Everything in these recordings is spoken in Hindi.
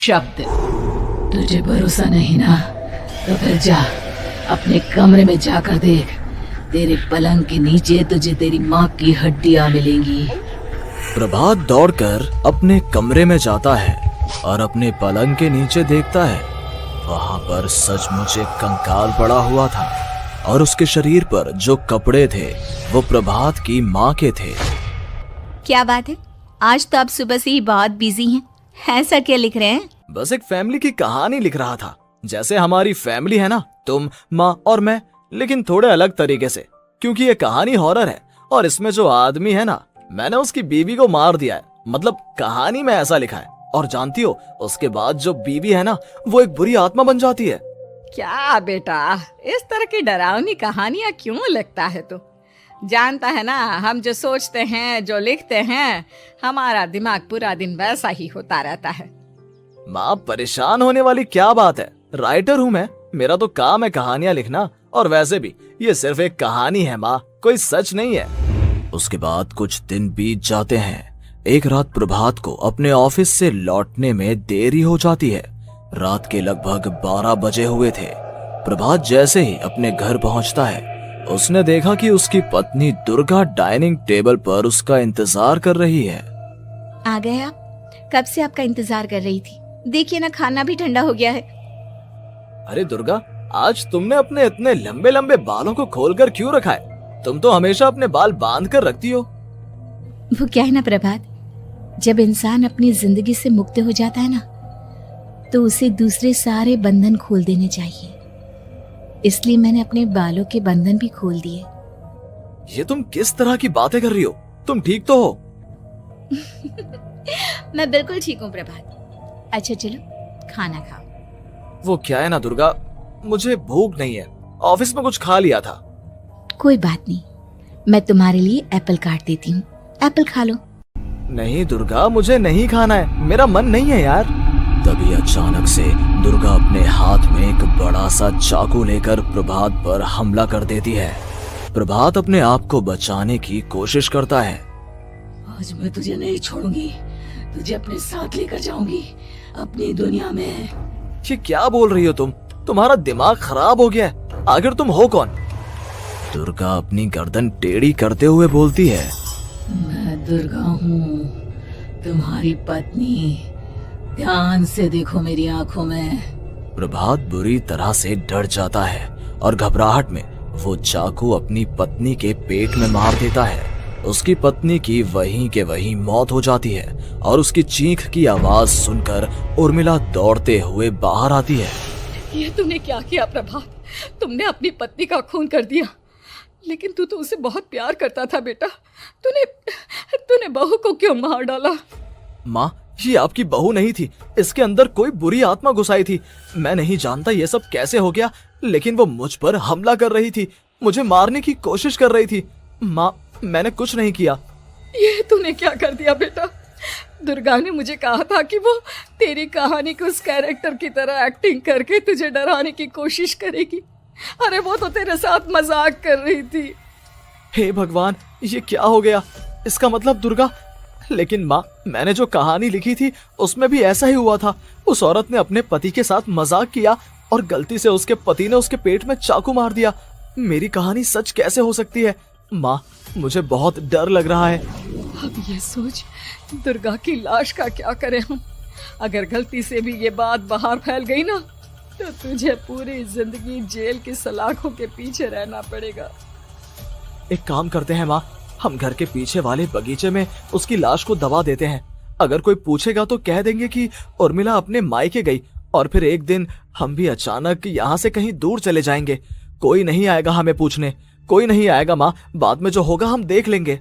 शब्द। तुझे भरोसा नहीं ना, तो फिर जा अपने कमरे में जाकर देख। तेरे पलंग के नीचे तुझे तेरी माँ की हड्डियां मिलेंगी। प्रभात दौड़कर अपने कमरे में जाता है और अपने पलंग के नीचे देखता है। वहां पर सचमुच एक कंकाल पड़ा हुआ था और उसके शरीर पर जो कपड़े थे वो प्रभात की माँ के थे। क्या बात है, आज तो आप सुबह से ही बहुत बिजी हैं। ऐसा क्या लिख रहे हैं? बस एक फैमिली की कहानी लिख रहा था। जैसे हमारी फैमिली है ना, तुम, माँ और मैं, लेकिन थोड़े अलग तरीके से, क्योंकि ये कहानी हॉरर है और इसमें जो आदमी है ना, मैंने उसकी बीवी को मार दिया है। मतलब कहानी में ऐसा लिखा है। और जानती हो, उसके बाद जो बीवी है ना, वो एक बुरी आत्मा बन जाती है। क्या बेटा, इस तरह की डरावनी कहानियां क्यों लिखता है तू? जानता है ना, हम जो सोचते हैं, जो लिखते हैं, हमारा दिमाग पूरा दिन वैसा ही होता रहता है। माँ, परेशान होने वाली क्या बात है? राइटर हूँ मैं, मेरा तो काम है कहानियां लिखना। और वैसे भी ये सिर्फ एक कहानी है माँ, कोई सच नहीं है। उसके बाद कुछ दिन बीत जाते हैं। एक रात प्रभात को अपने ऑफिस से लौटने में देरी हो जाती है। रात के लगभग 12 बजे हुए थे। प्रभात जैसे ही अपने घर पहुंचता है, उसने देखा कि उसकी पत्नी दुर्गा डाइनिंग टेबल पर उसका इंतजार कर रही है। आ गए आप? कब से आपका इंतजार कर रही थी। देखिए ना, खाना भी ठंडा हो गया है। अरे दुर्गा, आज तुमने अपने इतने लंबे लंबे बालों को खोलकर क्यों रखा है? तुम तो हमेशा अपने बाल बांध कर रखती हो। वो क्या है ना प्रभात, जब इंसान अपनी जिंदगी से मुक्त हो जाता है ना, तो उसे दूसरे सारे बंधन खोल देने चाहिए। इसलिए मैंने अपने बालों के बंधन भी खोल दिए। ये तुम किस तरह की बातें कर रही हो? तुम ठीक तो हो? मैं बिल्कुल ठीक हूँ प्रभात। अच्छा चलो खाना खाओ। वो क्या है ना दुर्गा, मुझे भूख नहीं है। ऑफिस में कुछ खा लिया था। कोई बात नहीं, मैं तुम्हारे लिए एप्पल काट देती हूँ, एप्पल खा लो। नहीं दुर्गा, मुझे नहीं खाना है, मेरा मन नहीं है यार। तभी अचानक से दुर्गा अपने हाथ में एक बड़ा सा चाकू लेकर प्रभात पर हमला कर देती है। प्रभात अपने आप को बचाने की कोशिश करता है। आज मैं तुझे नहीं छोड़ूंगी, तुझे अपने साथ लेकर जाऊंगी अपनी दुनिया में। ये क्या बोल रही हो तुम? तुम्हारा दिमाग खराब हो गया है। आखिर तुम हो कौन? दुर्गा अपनी गर्दन टेढ़ी करते हुए बोलती है। मैं दुर्गा हूँ, तुम्हारी पत्नी। ध्यान से देखो मेरी आंखों में। प्रभात बुरी तरह से डर जाता है और घबराहट में वो चाकू अपनी पत्नी के पेट में मार देता है। उसकी पत्नी की वहीं के वहीं मौत हो जाती है और उसकी चीख की आवाज सुनकर उर्मिला दौड़ते हुए बाहर आती है। ये तूने क्या किया प्रभात? तुमने अपनी पत्नी का खून कर दिया। लेकिन तू तो उसे बहुत प्यार करता था बेटा। तूने बहू को क्यों मार डाला? माँ, ये आपकी बहू नहीं थी, इसके अंदर कोई बुरी आत्मा घुसाई थी। मैं नहीं जानता ये सब कैसे हो गया, लेकिन वो मुझ पर हमला कर रही थी, मुझे मारने की कोशिश कर रही थी। माँ, मैंने कुछ नहीं किया। ये तूने क्या कर दिया बेटा? दुर्गा ने मुझे कहा था कि वो तेरी कहानी के उस कैरेक्टर की तरह एक्टिंग करके तुझे डराने की कोशिश करेगी। अरे वो तो तेरे साथ मजाक कर रही थी। हे भगवान, ये क्या हो गया? इसका मतलब दुर्गा। लेकिन माँ, मैंने जो कहानी लिखी थी उसमें भी ऐसा ही हुआ था। उस औरत ने अपने पति के साथ मजाक किया और गलती से उसके पति ने उसके पेट में चाकू मार दिया। मेरी कहानी सच कैसे हो सकती है? माँ, मुझे बहुत डर लग रहा है। अब ये सोच, दुर्गा की लाश का क्या करें हम? अगर गलती से भी ये बात बाहर फैल गई ना, तो तुझे पूरी जिंदगी जेल की सलाखों के पीछे रहना पड़ेगा। एक काम करते हैं माँ, हम घर के पीछे वाले बगीचे में उसकी लाश को दबा देते हैं। अगर कोई पूछेगा तो कह देंगे कि उर्मिला अपने मायके गई और फिर एक दिन हम भी अचानक यहाँ से कहीं दूर चले जाएंगे। कोई नहीं आएगा हमें पूछने, कोई नहीं आएगा माँ, बाद में जो होगा हम देख लेंगे।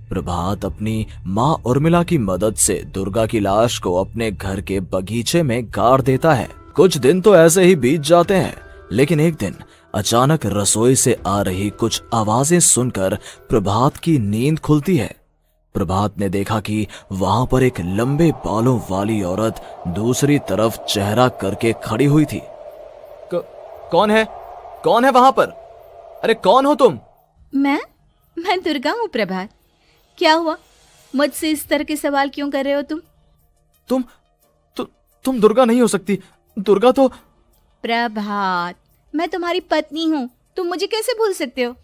प्रभात अपनी माँ उर्मिला की मदद से दुर्गा की लाश को अपने घर के बगीचे में गाड़ देता है। कुछ दिन तो ऐसे ही बीत जाते हैं, लेकिन एक दिन अचानक रसोई से आ रही कुछ आवाजें सुनकर प्रभात की नींद खुलती है। प्रभात ने देखा कि वहां पर एक लंबे बालों वाली औरत दूसरी तरफ चेहरा करके खड़ी हुई थी। कौन है? कौन है वहां पर? अरे कौन हो तुम? मैं दुर्गा हूँ प्रभात। क्या हुआ? मुझसे इस तरह के सवाल क्यों कर रहे हो तुम? तुम दुर्गा नहीं हो सकती। दुर्गा तो प्रभात, मैं तुम्हारी पत्नी हूँ, तुम मुझे कैसे भूल सकते हो?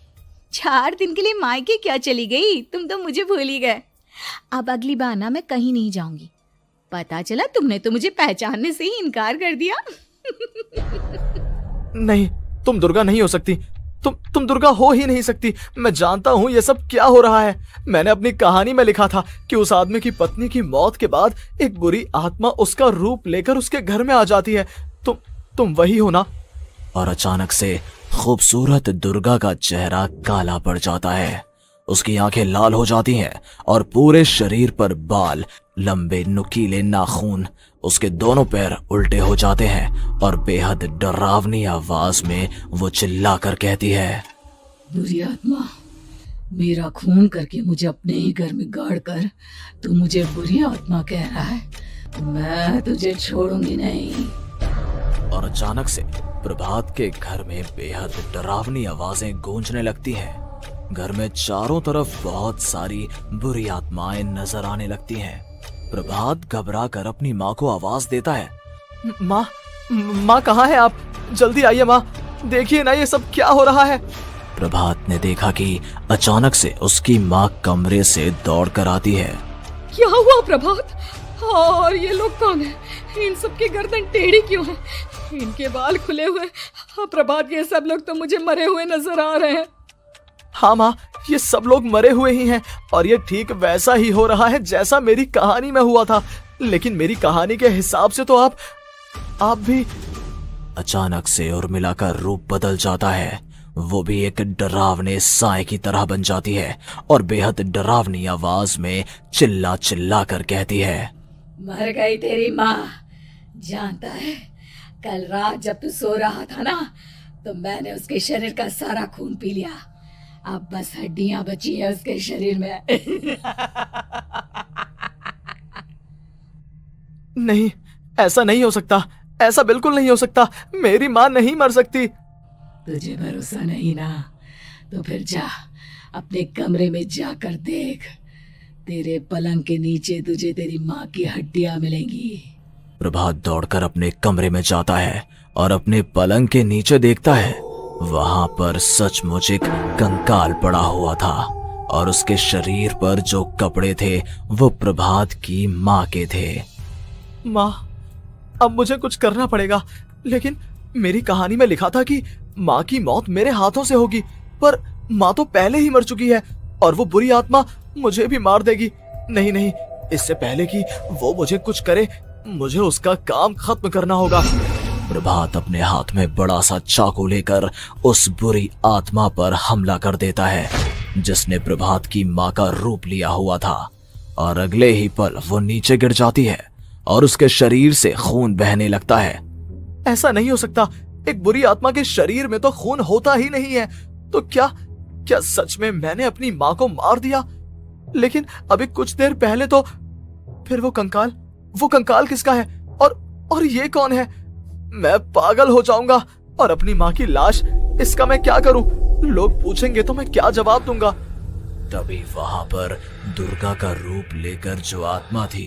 4 दिन के लिए मायके क्या चली गई, तुम तो मुझे भूल ही गए। अब अगली बार ना मैं कहीं नहीं जाऊंगी। पता चला तुमने तो मुझे पहचानने से ही इनकार कर दिया। नहीं, तुम दुर्गा नहीं हो सकती। तुम दुर्गा हो ही नहीं सकती। मैं जानता हूँ ये सब क्या हो रहा है। मैंने अपनी कहानी में लिखा था कि उस आदमी की पत्नी की मौत के बाद एक बुरी आत्मा उसका रूप लेकर उसके घर में आ जाती है। तुम वही हो ना? और अचानक से खूबसूरत दुर्गा का चेहरा काला पड़ जाता है। उसकी आंखें लाल हो जाती हैं और पूरे शरीर पर बाल, लंबे नुकीले नाखून, उसके दोनों पैर उल्टे हो जाते हैं और बेहद डरावनी आवाज में वो चिल्लाकर कहती है, बुरी आत्मा, मेरा खून करके मुझे अपने ही घर में गाड़ कर तू मुझे बुरी आत्मा कह रहा है? मैं तुझे छोड़ूंगी नहीं। और अचानक से प्रभात के घर में बेहद डरावनी आवाजें गूंजने लगती हैं। घर में चारों तरफ बहुत सारी बुरी आत्माएं नजर आने लगती हैं। प्रभात घबरा कर अपनी माँ को आवाज देता है, माँ कहाँ है आप? जल्दी आइए माँ, देखिए ना ये सब क्या हो रहा है। प्रभात ने देखा कि अचानक से उसकी माँ कमरे से दौड़ कर आती है। क्या हुआ प्रभात? और ये लोग कौन है? इन सब की गर्दन टेढ़ी क्यों है? इनके बाल खुले हुए। हाँ प्रभात, ये सब लोग तो मुझे मरे हुए नजर आ रहे हैं। हाँ माँ, ये सब लोग मरे हुए ही हैं और ये ठीक वैसा ही हो रहा है जैसा मेरी कहानी में हुआ था। लेकिन मेरी कहानी के हिसाब से तो आप भी। अचानक से उर्मिला का रूप बदल जाता है। वो भी एक डरावने साए की तरह बन जाती है और बेहद डरावनी आवाज में चिल्ला चिल्ला कर कहती है, मर गई तेरी माँ। जानता है, कल रात जब तू सो रहा था ना, तो मैंने उसके शरीर का सारा खून पी लिया। अब बस हड्डियां बची है उसके शरीर में। नहीं, ऐसा नहीं हो सकता। ऐसा बिल्कुल नहीं हो सकता। मेरी माँ नहीं मर सकती। तुझे भरोसा नहीं ना? तो फिर जा, अपने कमरे में जाकर देख। तेरे पलंग के नीचे तुझे तेरी माँ की हड्डियां मिलेंगी। प्रभात दौड़कर अपने कमरे में जाता है और अपने पलंग के नीचे देखता है। वहां पर सचमुच एक कंकाल पड़ा हुआ था और उसके शरीर पर जो कपड़े थे वो प्रभात की माँ के थे। माँ, अब मुझे कुछ करना पड़ेगा। लेकिन मेरी कहानी में लिखा था कि माँ की मौत मेरे हाथों से होगी, पर माँ तो पहले ही मर चुकी है और वो बुरी आत्मा मुझे भी मार देगी। नहीं, इससे पहले कि वो मुझे कुछ करे, मुझे उसका काम खत्म करना होगा। प्रभात अपने हाथ में बड़ा सा चाकू लेकर उस बुरी आत्मा पर हमला कर देता है जिसने प्रभात की माँ का रूप लिया हुआ था, और अगले ही पल वो नीचे गिर जाती है और उसके शरीर से खून बहने लगता है। ऐसा नहीं हो सकता। एक बुरी आत्मा के शरीर में तो खून होता ही नहीं है। तो क्या सच में मैंने अपनी माँ को मार दिया? लेकिन अभी कुछ देर पहले तो फिर वो कंकाल किसका है? और ये कौन है? मैं पागल हो जाऊंगा। और अपनी माँ की लाश, इसका मैं क्या करूं? लोग पूछेंगे तो मैं क्या जवाब दूंगा? तभी वहां पर दुर्गा का रूप लेकर जो आत्मा थी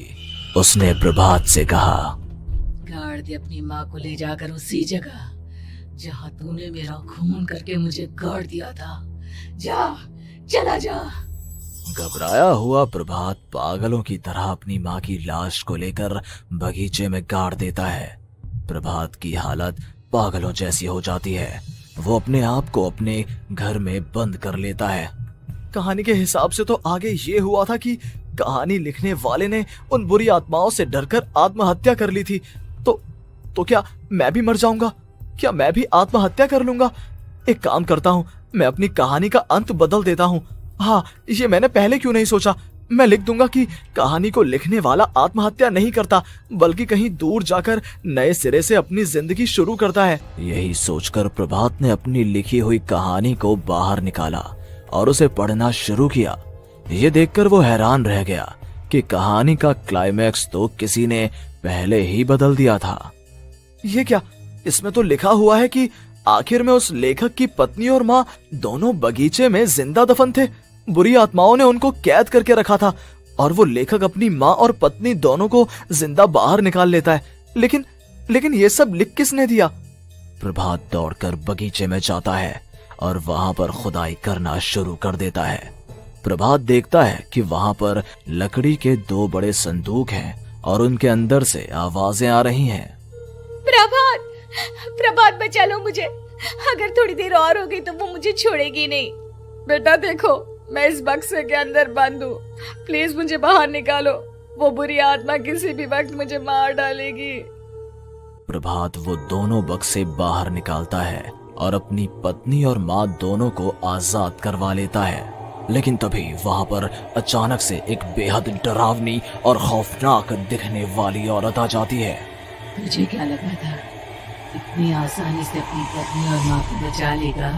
उसने प्रभात से कहा, गाड़ दे अपनी माँ को ले जाकर उसी जगह जहाँ तूने मेरा खून करके मुझे गाड़ दिया था। जा, चला जा। घबराया हुआ प्रभात पागलों की तरह अपनी माँ की लाश को लेकर बगीचे में गाड़ देता है। प्रभात की हालत पागलों जैसी हो जाती है। वो अपने आप को अपने घर में बंद कर लेता है। कहानी के हिसाब से तो आगे ये हुआ था कि कहानी लिखने वाले ने उन बुरी आत्माओं से डरकर आत्महत्या कर ली थी। तो क्या मैं भी मर जाऊंगा? क्या मैं भी आत्महत्या कर लूंगा? एक काम करता हूँ, मैं अपनी कहानी का अंत बदल देता हूँ। हाँ, ये मैंने पहले क्यों नहीं सोचा। मैं लिख दूंगा कि कहानी को लिखने वाला आत्महत्या नहीं करता, बल्कि कहीं दूर जाकर नए सिरे से अपनी जिंदगी शुरू करता है। यही सोचकर प्रभात ने अपनी लिखी हुई कहानी को बाहर निकाला और उसे पढ़ना शुरू किया। ये देखकर वो हैरान रह गया कि कहानी का क्लाइमैक्स तो किसी ने पहले ही बदल दिया था। ये क्या? इसमें तो लिखा हुआ है कि आखिर में उस लेखक की पत्नी और माँ दोनों बगीचे में जिंदा दफन थे। बुरी आत्माओं ने उनको कैद करके रखा था और वो लेखक अपनी माँ और पत्नी दोनों को जिंदा बाहर निकाल लेता है। लेकिन ये सब लिख किसने दिया? प्रभात दौड़कर बगीचे में जाता है और वहां पर खुदाई करना शुरू कर देता है। प्रभात देखता है कि वहां पर लकड़ी के 2 बड़े संदूक हैं और उनके अंदर से आवाजें आ रही हैं। प्रभात बचा लो मुझे, अगर थोड़ी देर और हो गई तो वो मुझे छोड़ेगी नहीं। बेटा देखो, मैं इस बक्से के अंदर बंद हूँ, प्लीज मुझे बाहर निकालो, वो बुरी आत्मा किसी भी वक्त मुझे मार डालेगी। प्रभात वो दोनों बक्से बाहर निकालता है और अपनी पत्नी और माँ दोनों को आजाद करवा लेता है। लेकिन तभी वहां पर अचानक से एक बेहद डरावनी और खौफनाक दिखने वाली औरत आ जाती है। तुझे क्या लगा था इतनी आसानी से अपनी पत्नी और माँ को बचा लेगा?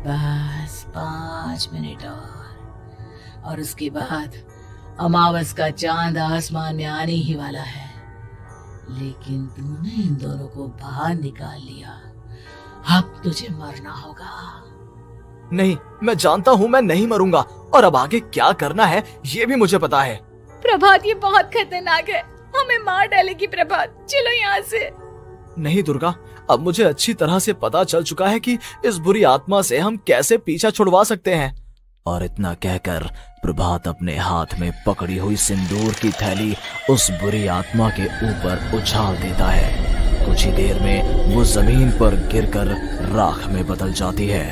बस 5 मिनट और उसके बाद अमावस का चांद आसमान में आने ही वाला है। लेकिन तूने इन दोनों को बाहर निकाल लिया, अब तुझे मरना होगा। नहीं, मैं जानता हूँ मैं नहीं मरूंगा, और अब आगे क्या करना है ये भी मुझे पता है। प्रभात, ये बहुत खतरनाक है, हमें मार डालेगी प्रभात, चलो यहाँ से। नहीं दुर्गा, अब मुझे अच्छी तरह से पता चल चुका है कि इस बुरी आत्मा से हम कैसे पीछा छुड़वा सकते हैं। और इतना कहकर प्रभात अपने हाथ में पकड़ी हुई सिंदूर की थैली उस बुरी आत्मा के ऊपर उछाल देता है। कुछ ही देर में वो जमीन पर गिरकर राख में बदल जाती है।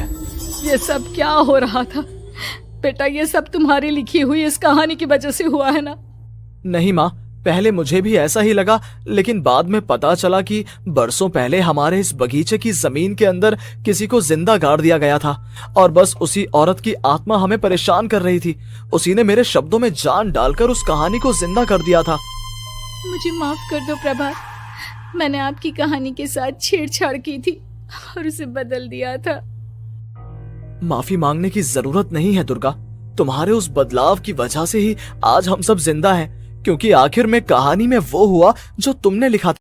ये सब क्या हो रहा था बेटा? ये सब तुम्हारी लिखी हुई इस कहानी की वजह से हुआ है ना? नहीं माँ, पहले मुझे भी ऐसा ही लगा, लेकिन बाद में पता चला कि बरसों पहले हमारे इस बगीचे की जमीन के अंदर किसी को जिंदा गाड़ दिया गया था और बस उसी औरत की आत्मा हमें परेशान कर रही थी। उसी ने मेरे शब्दों में जान डालकर उस कहानी को जिंदा कर दिया था। मुझे माफ कर दो प्रभात, मैंने आपकी कहानी के साथ छेड़छाड़ की थी और उसे बदल दिया था। माफी मांगने की जरूरत नहीं है दुर्गा, तुम्हारे उस बदलाव की वजह से ही आज हम सब जिंदा हैं, क्योंकि आखिर में कहानी में वो हुआ जो तुमने लिखा था।